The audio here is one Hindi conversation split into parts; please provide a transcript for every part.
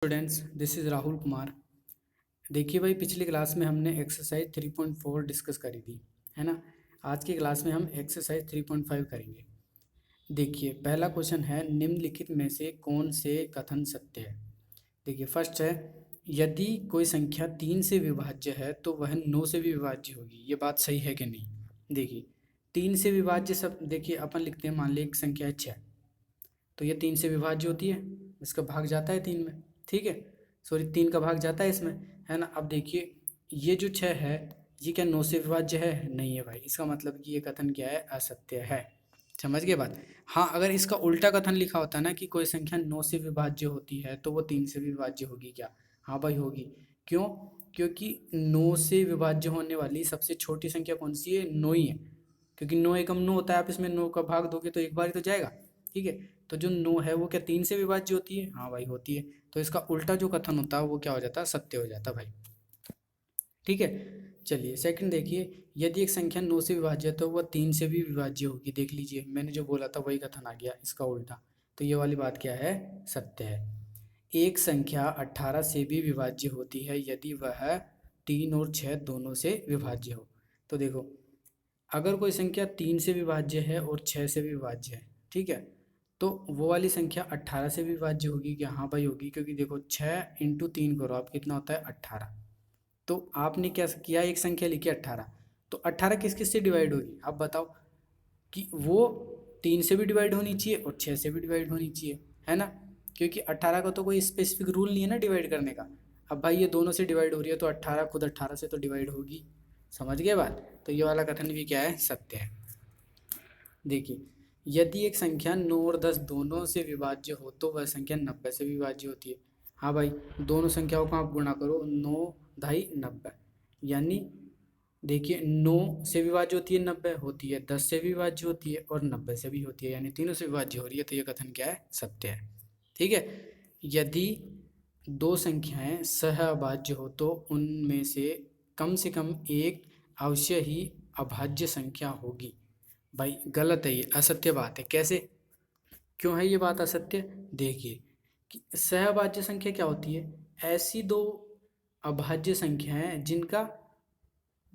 Students, this is Rahul Kumar. देखिए भाई, पिछली क्लास में हमने एक्सरसाइज 3.4 डिस्कस करी थी, है ना। आज की क्लास में हम एक्सरसाइज 3.5 करेंगे। देखिए, पहला क्वेश्चन है, निम्नलिखित में से कौन से कथन सत्य है। देखिए, फर्स्ट है, यदि कोई संख्या 3 से विभाज्य है तो वह 9 से भी विभाज्य होगी। ये बात सही है कि नहीं। देखिए, 3 से विभाज्य, सब देखिए अपन लिखते हैं, मान ली एक संख्या है 6, तो ये 3 से विभाज्य होती है, इसका भाग जाता है 3 में, ठीक है। सॉरी, 3 का भाग जाता है इसमें, है ना। अब देखिए, ये जो 6 है, ये क्या 9 से विभाज्य है? नहीं है भाई। इसका मतलब कि ये कथन क्या है? असत्य है। समझ गए बात। हाँ, अगर इसका उल्टा कथन लिखा होता ना कि कोई संख्या 9 से विभाज्य होती है तो वो 3 से भी विभाज्य होगी क्या? हाँ भाई, होगी। क्यों? क्योंकि 9 से विभाज्य होने वाली सबसे छोटी संख्या कौन सी है? 9 ही है। क्योंकि 9 एकम 9 होता है, आप इसमें 9 का भाग दोगे तो एक बार ही तो जाएगा, ठीक है। तो जो 9 है वो क्या 3 से विभाज्य होती है? हाँ भाई, होती है। तो इसका उल्टा जो कथन होता है वो क्या हो जाता है? सत्य हो जाता है भाई, ठीक है। चलिए, सेकंड देखिए, यदि एक संख्या 9 से विभाज्य है तो वह 3 से भी विभाज्य होगी। देख लीजिए, मैंने जो बोला था वही कथन आ गया, इसका उल्टा। तो ये वाली बात क्या है? सत्य है। एक संख्या 18 से भी विभाज्य होती है यदि वह 3 और 6 दोनों से विभाज्य हो। तो देखो, अगर कोई संख्या 3 से विभाज्य है और 6 से भी विभाज्य है, ठीक है, तो वो वाली संख्या 18 से भी विभाज्य होगी क्या? हाँ भाई, होगी। क्योंकि देखो, 6 इंटू 3 करो आप, कितना होता है? 18। तो आपने क्या किया? एक संख्या लिखी 18, तो 18 किस किस से डिवाइड होगी? आप बताओ कि वो 3 से भी डिवाइड होनी चाहिए और 6 से भी डिवाइड होनी चाहिए, है ना। क्योंकि 18 का तो कोई स्पेसिफिक रूल नहीं है ना डिवाइड करने का। अब भाई, ये दोनों से डिवाइड हो रही है तो 18 खुद 18 से तो डिवाइड होगी। समझ गए बात। तो ये वाला कथन भी क्या है? सत्य है। देखिए, यदि एक संख्या 9 और 10 दोनों से विभाज्य हो तो वह संख्या 90 से विभाज्य होती है। हाँ भाई, दोनों संख्याओं को आप गुणा करो, 9 ढाई 90, यानी देखिए, 9 से विभाज्य होती है, 90 होती है, 10 से भी विभाज्य होती है और 90 से भी होती है, यानी तीनों से विभाज्य हो रही है। तो ये कथन क्या है? सत्य है, ठीक है। यदि दो संख्याएं सहअभाज्य हो तो उनमें से कम एक अवश्य ही अभाज्य संख्या होगी। भाई गलत है, ये असत्य बात है। कैसे? क्यों है ये बात असत्य? देखिए, कि सहअभाज्य संख्या क्या होती है? ऐसी दो अभाज्य संख्याएं जिनका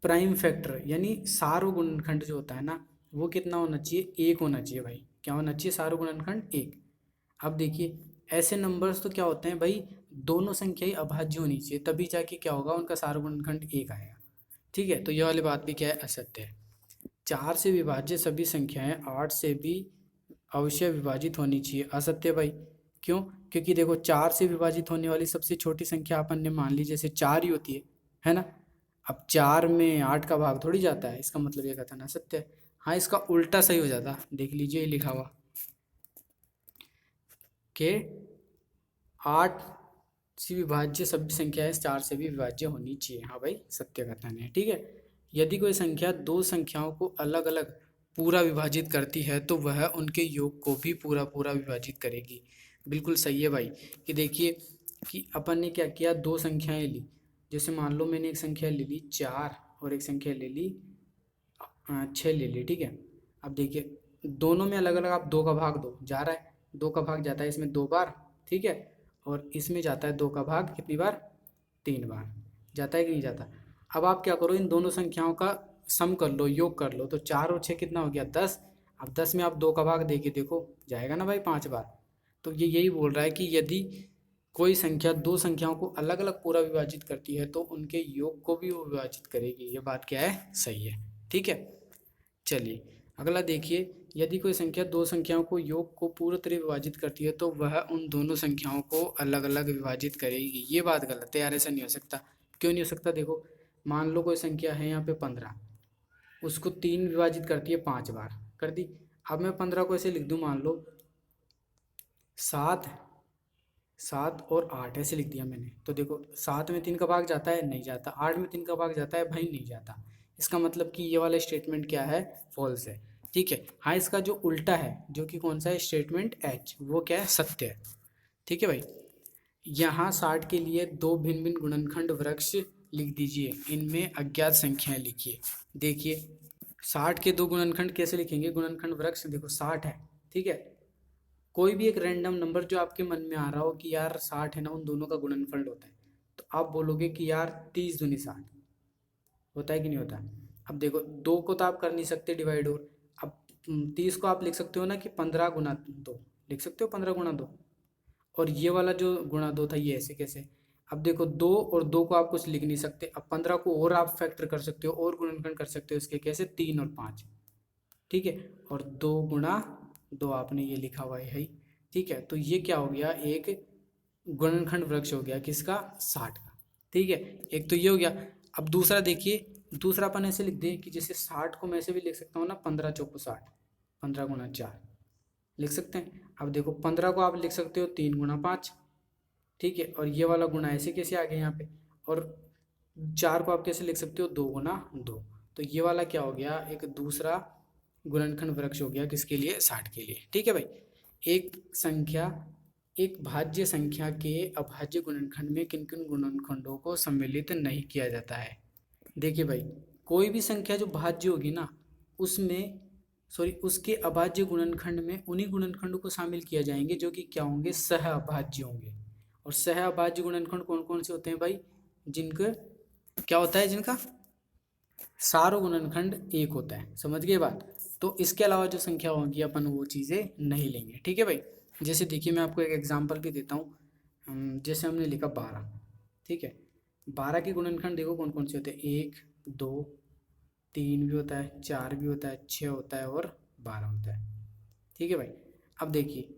प्राइम फैक्टर यानी सार्वगुणनखंड जो होता है ना, वो कितना होना चाहिए? एक होना चाहिए भाई। क्या होना चाहिए? सार्वगुणनखंड एक। अब देखिए, ऐसे नंबर्स तो क्या होते हैं भाई, दोनों संख्याएं अभाज्य होनी चाहिए, तभी जाके क्या होगा? उनका सार्वगुणनखंड एक आएगा, ठीक है। तो ये वाली बात भी क्या है? असत्य है। 4 से विभाज्य सभी संख्याएं 8 से भी अवश्य विभाजित होनी चाहिए। असत्य भाई। क्यों? क्योंकि देखो, 4 से विभाजित होने वाली सबसे छोटी संख्या अपन ने मान ली जैसे 4 ही होती है ना। अब 4 में 8 का भाग थोड़ी जाता है, इसका मतलब ये कथन असत्य है। हाँ, इसका उल्टा सही हो जाता। देख लीजिए, लिखा हुआ कि 8 से विभाज्य सभी संख्याएं 4 से भी विभाज्य होनी चाहिए। हाँ भाई, सत्य कथन है, ठीक है। यदि कोई संख्या दो संख्याओं को अलग अलग पूरा विभाजित करती है तो वह उनके योग को भी पूरा पूरा विभाजित करेगी। बिल्कुल सही है भाई। कि देखिए, कि अपन ने क्या किया, दो संख्याएं ली। जैसे मान लो मैंने एक संख्या ले ली 4 और एक संख्या ले ली 6 ले ली, ठीक है। अब देखिए, दोनों में अलग अलग आप 2 का भाग दो, जा रहा है, 2 का भाग जाता है इसमें 2 बार, ठीक है। और इसमें जाता है 2 का भाग कितनी बार? 3 बार। जाता है कि नहीं जाता? अब आप क्या करो, इन दोनों संख्याओं का सम कर लो, योग कर लो, तो 4 और 6 कितना हो गया? 10। अब 10 में आप 2 का भाग दे के देखो, जाएगा ना भाई 5 बार। तो ये यही बोल रहा है कि यदि कोई संख्या दो संख्याओं को अलग अलग पूरा विभाजित करती है तो उनके योग को भी वो विभाजित करेगी। ये बात क्या है? सही है, ठीक है। चलिए, अगला देखिए, यदि कोई संख्या दो संख्याओं को योग को पूरी तरह विभाजित करती है तो वह उन दोनों संख्याओं को अलग अलग विभाजित करेगी। ये बात गलत है यार, ऐसा नहीं हो सकता। क्यों नहीं हो सकता? देखो, मान लो कोई संख्या है यहाँ पे 15, उसको 3 विभाजित करती है 5 बार, कर दी। अब मैं 15 को ऐसे लिख दूँ, मान लो 7, 7 और 8 ऐसे लिख दिया मैंने। तो देखो, 7 में 3 का भाग जाता है? नहीं जाता। 8 में 3 का भाग जाता है? भाई नहीं जाता। इसका मतलब कि ये वाला स्टेटमेंट क्या है? फॉल्स है, ठीक है। हाँ, इसका जो उल्टा है, जो कि कौन सा है? स्टेटमेंट एच, वो क्या है? सत्य है, ठीक है भाई। यहाँ 60 के लिए दो भिन्न भिन्न गुणनखंड वृक्ष लिख दीजिए, इनमें अज्ञात संख्याएं लिखिए। देखिए, 60 के दो गुणनखंड कैसे लिखेंगे? गुणनखंड वृक्ष देखो 60 है, ठीक है। कोई भी एक रैंडम नंबर जो आपके मन में आ रहा हो कि यार 60 है ना, उन दोनों का गुणनफल होता है, तो आप बोलोगे कि यार 30 दूनी 60 होता है कि नहीं होता। अब देखो 2 को तो आप कर नहीं सकते डिवाइड, और अब 30 को आप लिख सकते हो ना कि 15 गुना 2 लिख सकते हो, 15 गुना 2। और ये वाला जो गुणा 2 था ये ऐसे कैसे। अब देखो 2 और 2 को आप कुछ लिख नहीं सकते, अब 15 को और आप फैक्टर कर सकते हो और गुणनखंड कर सकते हो इसके, कैसे 3 और 5, ठीक है। और 2 गुणा 2 आपने ये लिखा हुआ है, ठीक है। तो ये क्या हो गया, एक गुणनखंड वृक्ष हो गया किसका, 60 का, ठीक है। एक तो ये हो गया। अब दूसरा देखिए, दूसरा अपन ऐसे लिख दे कि जैसे 60 को मैं ऐसे भी लिख सकता हूँ ना, 15 चौको 60, 15 गुना 4 लिख सकते हैं। अब देखो 15 को आप लिख सकते हो 3 गुना 5, ठीक है। और ये वाला गुणा ऐसे कैसे आ गया यहाँ पे, और 4 को आप कैसे लिख सकते हो, 2 गुना 2। तो ये वाला क्या हो गया, एक दूसरा गुणनखंड वृक्ष हो गया किसके लिए, 60 के लिए, ठीक है भाई। एक संख्या, एक भाज्य संख्या के अभाज्य गुणनखंड में किन किन गुणनखंडों को सम्मिलित नहीं किया जाता है। देखिए भाई, कोई भी संख्या जो भाज्य होगी ना, उसमें सॉरी उसके अभाज्य गुणनखंड में उन्हीं गुणनखंडों को शामिल किया जाएंगे जो कि क्या होंगे, सह अभाज्य होंगे। और सह अभाज्य गुणनखंड कौन कौन से होते हैं भाई, जिनका क्या होता है, जिनका सारो गुणनखंड एक होता है, समझ गए बात। तो इसके अलावा जो संख्या होगी अपन वो चीज़ें नहीं लेंगे, ठीक है भाई। जैसे देखिए मैं आपको एक एग्जांपल भी देता हूँ, जैसे हमने लिखा 12, ठीक है। 12 के गुणनखंड देखो कौन कौन से होते हैं, 1 2 3 भी होता है, 4 भी होता है, 6 होता है और 12 होता है, ठीक है भाई। अब देखिए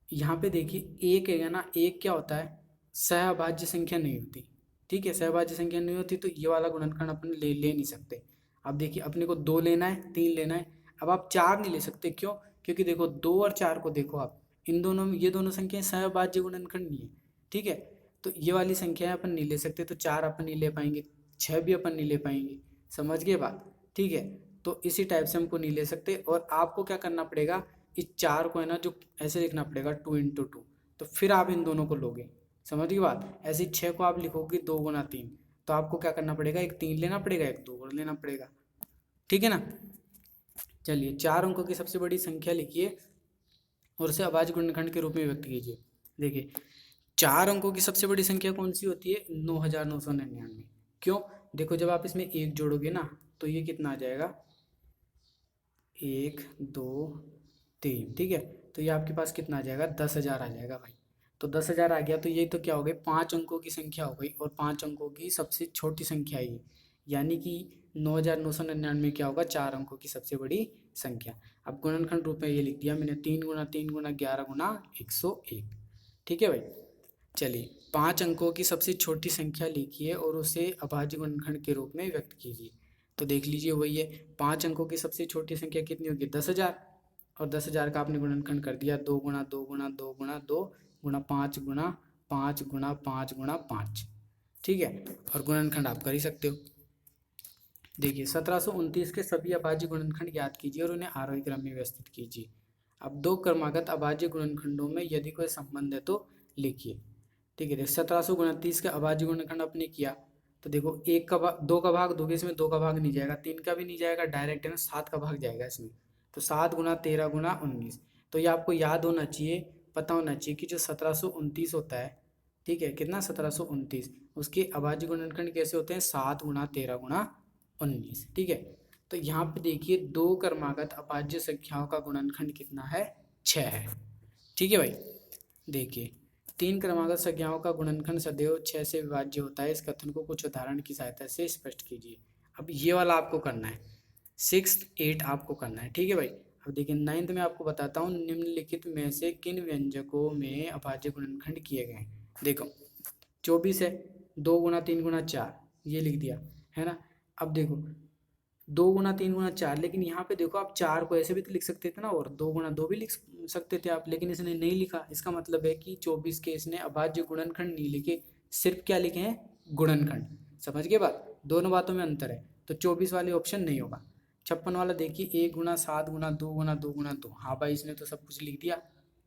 यहाँ पे देखिए एक है ना, एक क्या होता है, सहअभाज्य संख्या नहीं होती, ठीक है। सहअभाज्य संख्या नहीं होती तो ये वाला गुणनखंड अपन ले नहीं सकते। अब देखिए अपने को 2 लेना है, 3 लेना है, अब आप 4 नहीं ले सकते, क्यों, क्योंकि देखो 2 और 4 को देखो आप, इन दोनों में, ये दोनों संख्याएं सहअभाज्य गुणनखंड नहीं है, ठीक है। तो ये वाली संख्या अपन नहीं ले सकते, तो 4 अपन नहीं ले पाएंगे, 6 भी अपन नहीं ले पाएंगे, समझ गए बात, ठीक है। तो इसी टाइप से हमको नहीं ले सकते, और आपको क्या करना पड़ेगा, इस 4 को है ना जो ऐसे लिखना पड़ेगा 2 इंटू 2, तो फिर आप इन दोनों को लोगे, समझ गई बात। ऐसे ही 6 को आप लिखोगे 2 गुना 3, तो आपको क्या करना पड़ेगा, एक 3 लेना पड़ेगा, एक 2 और लेना पड़ेगा, ठीक है ना। चलिए 4 अंकों की सबसे बड़ी संख्या लिखिए और उसे अभाज्य गुणनखंड के रूप में व्यक्त कीजिए। देखिए 4 अंकों की सबसे बड़ी संख्या कौन सी होती है, 9999। क्यों, देखो जब आप इसमें 1 जोड़ोगे ना तो ये कितना आ जाएगा, 1 2 3, ठीक है। तो ये आपके पास कितना आ जाएगा, 10,000 आ जाएगा भाई। तो 10,000 आ गया, तो ये तो क्या हो गई, 5 अंकों की संख्या हो गई, और 5 अंकों की सबसे छोटी संख्या है ये, यानी कि 9999 क्या होगा, 4 अंकों की सबसे बड़ी संख्या। अब गुणनखंड रूप में ये लिख दिया मैंने, 3 गुना 3 गुना 11 गुना 101, ठीक है भाई। चलिए 5 अंकों की सबसे छोटी संख्या लिखिए और उसे अभाज्य गुणनखंड के रूप में व्यक्त कीजिए। तो देख लीजिए वही है, 5 अंकों की सबसे छोटी संख्या कितनी होगी, 10,000, और 10,000 का आपने गुणनखंड कर दिया 2 गुना 2 गुना 2 गुना 2 गुना 5 गुना 5 गुना 5 गुना 5, ठीक है। और गुणनखंड आप कर ही सकते हो। देखिए 1729 के सभी अभाज्य गुणनखंड ज्ञात कीजिए और उन्हें आरोही क्रम में व्यवस्थित कीजिए। अब 2 क्रमागत अभाज्य गुणनखंडों में यदि कोई संबंध है तो लिखिए, ठीक है। 1729 का अभाज्य गुणनखंड आपने किया, तो देखो 1 का भाग 2 का भाग दोगे, इसमें 2 का भाग नहीं जाएगा, 3 का भी नहीं जाएगा, डायरेक्ट है ना 7 का भाग जाएगा इसमें। तो 7 गुना 13 गुना 19, तो ये आपको याद होना चाहिए, पता होना चाहिए कि जो 1729 होता है, ठीक है, कितना 1729, उसके अभाज्य गुणनखंड कैसे होते हैं, 7 गुना 13 गुना 19, ठीक है। तो यहाँ पे देखिए 2 क्रमागत अभाज्य संख्याओं का गुणनखंड कितना है, 6 है, ठीक है भाई। देखिए 3 क्रमागत संख्याओं का गुणनखंड सदैव 6 से विभाज्य होता है, इस कथन को कुछ उदाहरण की सहायता से स्पष्ट कीजिए। अब ये वाला आपको करना है, 6 8 आपको करना है, ठीक है भाई। अब देखिए 9th में आपको बताता हूँ, निम्नलिखित में से किन व्यंजकों में अभाज्य गुणनखंड किए गए हैं। देखो 24 है, 2 गुना 3 गुना 4, ये लिख दिया है ना। अब देखो 2 गुना 3 गुना 4, लेकिन यहाँ पे देखो आप 4 को ऐसे भी तो लिख सकते थे ना, और 2 गुना 2 भी लिख सकते थे आप, लेकिन इसने नहीं लिखा। इसका मतलब है कि 24 के इसने अभाज्य गुणनखंड नहीं लिखे, सिर्फ क्या लिखे हैं, गुणनखंड, समझ गए बात, दोनों बातों में अंतर है। तो 24 वाले ऑप्शन नहीं होगा। 56 वाला देखिए 1 गुना 7 गुना 2 गुना 2 गुना 2, हाँ भाई इसने तो सब कुछ लिख दिया,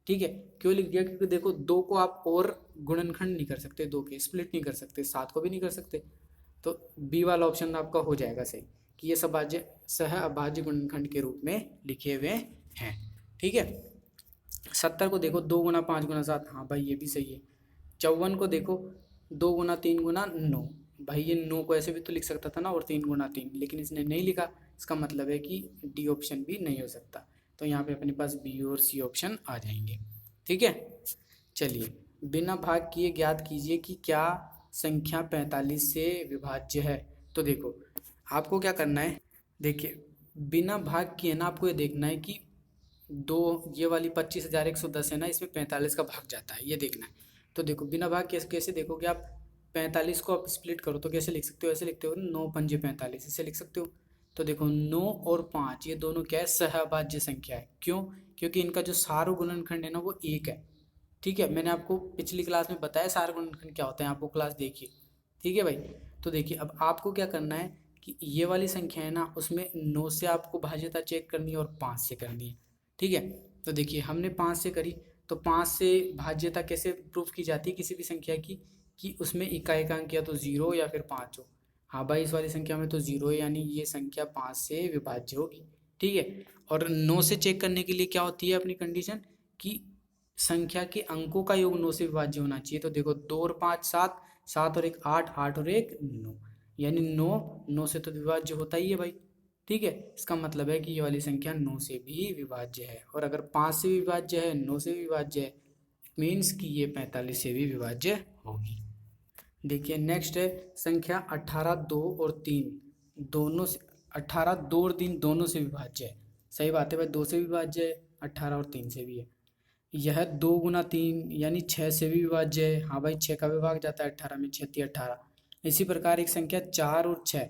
ठीक है। क्यों लिख दिया, क्योंकि देखो 2 को आप और गुणनखंड नहीं कर सकते, 2 के स्प्लिट नहीं कर सकते, 7 को भी नहीं कर सकते, तो बी वाला ऑप्शन आपका हो जाएगा सही, कि ये सब सह अभाज्य गुणनखंड के रूप में लिखे हुए हैं, ठीक है। 70 को देखो 2 गुना 5 गुना 7, हाँ भाई ये भी सही है। 54 को देखो 2 गुना 3 गुना 9, भाई ये 9 को ऐसे भी तो लिख सकता था ना, और 3 गुना 3, लेकिन इसने नहीं लिखा। इसका मतलब है कि डी ऑप्शन भी नहीं हो सकता। तो यहाँ पे अपने पास बी और सी ऑप्शन आ जाएंगे। ठीक है, चलिए बिना भाग किए ज्ञात कीजिए कि क्या संख्या 45 से विभाज्य है। तो देखो आपको क्या करना है, देखिए बिना भाग किए ना आपको ये देखना है कि दो, ये वाली 25,110 है ना, इसमें 45 का भाग जाता है, ये देखना है। तो देखो बिना भाग कैसे कैसे देखोगे आप, 45 को आप स्प्लिट करो तो कैसे लिख सकते हो, ऐसे लिखते हो 9 पंजे 45, इसे लिख सकते हो। तो देखो 9 और 5 ये दोनों क्या है, सहभाज्य संख्या है। क्यों? क्योंकि इनका जो सारो गुणनखंड है ना वो 1 है। ठीक है, मैंने आपको पिछली क्लास में बताया सारो गुणनखंड क्या होता है, आपको क्लास देखिए। ठीक है भाई, तो देखिए अब आपको क्या करना है कि ये वाली संख्या है ना उसमें 9 से आपको भाज्यता चेक करनी है और 5 से करनी है। ठीक है, तो देखिए हमने 5 से करी, तो 5 से भाज्यता कैसे प्रूफ की जाती है किसी भी संख्या की, कि उसमें इकाई का अंक या तो 0 या फिर 5 हो। हाँ भाई इस वाली संख्या में तो 0 है, यानी ये संख्या 5 से विभाज्य होगी। ठीक है, और 9 से चेक करने के लिए क्या होती है अपनी कंडीशन, कि संख्या के अंकों का योग 9 से विभाज्य होना चाहिए। तो देखो 2 और 5 7, 7 और 1 8, 8 और 1 9, यानी 9 9 से तो विभाज्य होता ही है भाई। ठीक है, इसका मतलब है कि ये वाली संख्या 9 से भी विभाज्य है, और अगर 5 से भी विभाज्य है, 9 से भी विभाज्य है, मीन्स कि ये 45 से भी विभाज्य होगी। देखिए नेक्स्ट है संख्या 18 2 और 3 दोनों से, 18 2 और 3 दोनों से विभाज्य है। सही बात है भाई, 2 से भी विभाज्य है, 18 और 3 से भी है। यह 2 गुना 3 यानी 6 से भी विभाज्य है। हाँ भाई 6 का विभाग जाता है 18 में, 6 3 18। इसी प्रकार एक संख्या 4 और 6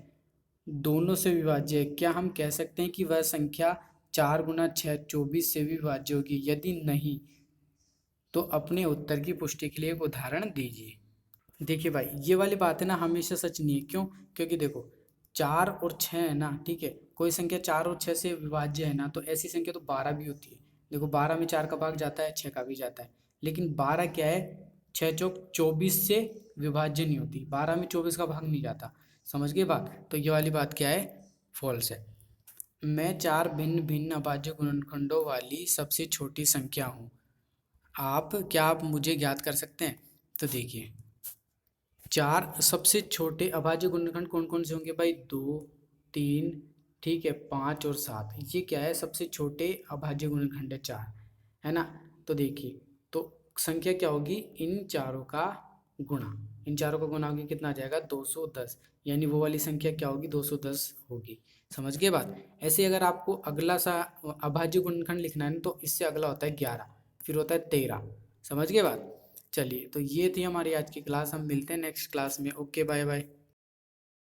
दोनों से विभाज्य है। क्या हम कह सकते हैं कि वह संख्या 4 गुना 6 24 से भी विभाज्य होगी? यदि नहीं तो अपने उत्तर की पुष्टि के लिए एक उदाहरण दीजिए। देखिए भाई ये वाली बात है ना हमेशा सच नहीं है। क्यों? क्योंकि देखो 4 और 6 है ना, ठीक है, कोई संख्या 4 और 6 से विभाज्य है ना, तो ऐसी संख्या तो 12 भी होती है। देखो 12 में 4 का भाग जाता है, 6 का भी जाता है, लेकिन 12 क्या है, 6 चौक 24 से विभाज्य नहीं होती। 12 में 24 का भाग नहीं जाता। समझ गए बात? तो ये वाली बात क्या है, फॉल्स है। मैं 4 भिन्न भिन्न अभाज्य गुणनखंडों वाली सबसे छोटी संख्या हूँ। आप मुझे ज्ञात कर सकते हैं? तो देखिए 4 सबसे छोटे अभाज्य गुणनखंड कौन कौन से होंगे भाई, 2 3, ठीक है, 5 और 7। ये क्या है, सबसे छोटे अभाज्य गुणनखंड है 4, है ना। तो देखिए तो संख्या क्या होगी, इन चारों का गुणा, इन चारों का गुणा होगी, कितना आ जाएगा 210, यानी वो वाली संख्या क्या होगी 210 होगी। समझ गए बात? ऐसे अगर आपको अगला सा अभाज्य गुणनखंड लिखना है ना, तो इससे अगला होता है 11, फिर होता है 13। समझ गए बात? चलिए तो ये थी हमारी आज की क्लास, हम मिलते हैं नेक्स्ट क्लास में। Okay bye bye.